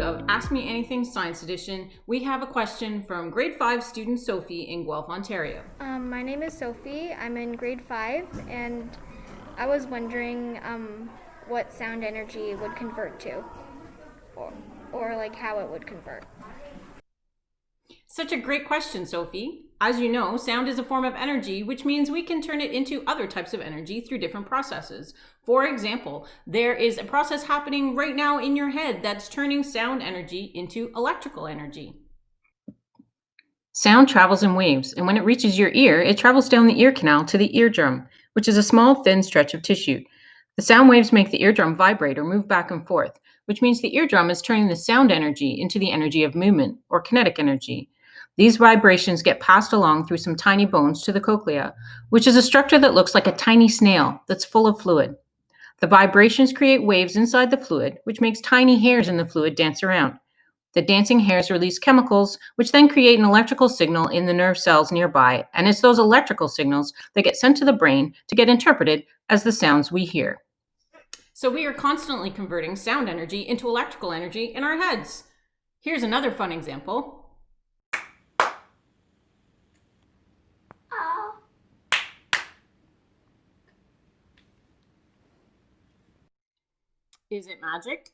of Ask Me Anything Science Edition, we have a question from grade 5 student Sophie in Guelph, Ontario. My name is Sophie. I'm in grade 5, and I was wondering what sound energy would convert to, or like how it would convert. Such a great question, Sophie. As you know, sound is a form of energy, which means we can turn it into other types of energy through different processes. For example, there is a process happening right now in your head that's turning sound energy into electrical energy. Sound travels in waves, and when it reaches your ear, it travels down the ear canal to the eardrum, which is a small, thin stretch of tissue. The sound waves make the eardrum vibrate or move back and forth, which means the eardrum is turning the sound energy into the energy of movement, or kinetic energy. These vibrations get passed along through some tiny bones to the cochlea, which is a structure that looks like a tiny snail that's full of fluid. The vibrations create waves inside the fluid, which makes tiny hairs in the fluid dance around. The dancing hairs release chemicals, which then create an electrical signal in the nerve cells nearby, and it's those electrical signals that get sent to the brain to get interpreted as the sounds we hear. So we are constantly converting sound energy into electrical energy in our heads. Here's another fun example. Is it magic?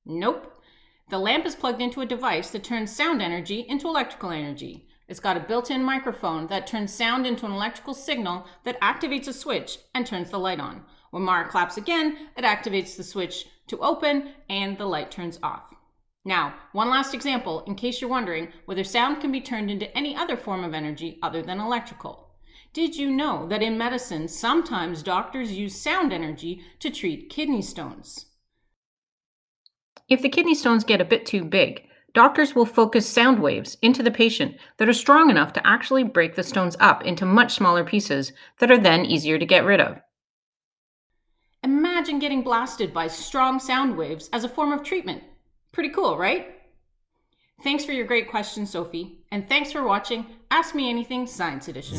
Nope. The lamp is plugged into a device that turns sound energy into electrical energy. It's got a built-in microphone that turns sound into an electrical signal that activates a switch and turns the light on. When Mara claps again, it activates the switch to open and the light turns off. Now, one last example in case you're wondering whether sound can be turned into any other form of energy other than electrical. Did you know that in medicine, sometimes doctors use sound energy to treat kidney stones? If the kidney stones get a bit too big, doctors will focus sound waves into the patient that are strong enough to actually break the stones up into much smaller pieces that are then easier to get rid of. Imagine getting blasted by strong sound waves as a form of treatment. Pretty cool, right? Thanks for your great question, Sophie, and thanks for watching Ask Me Anything Science Edition.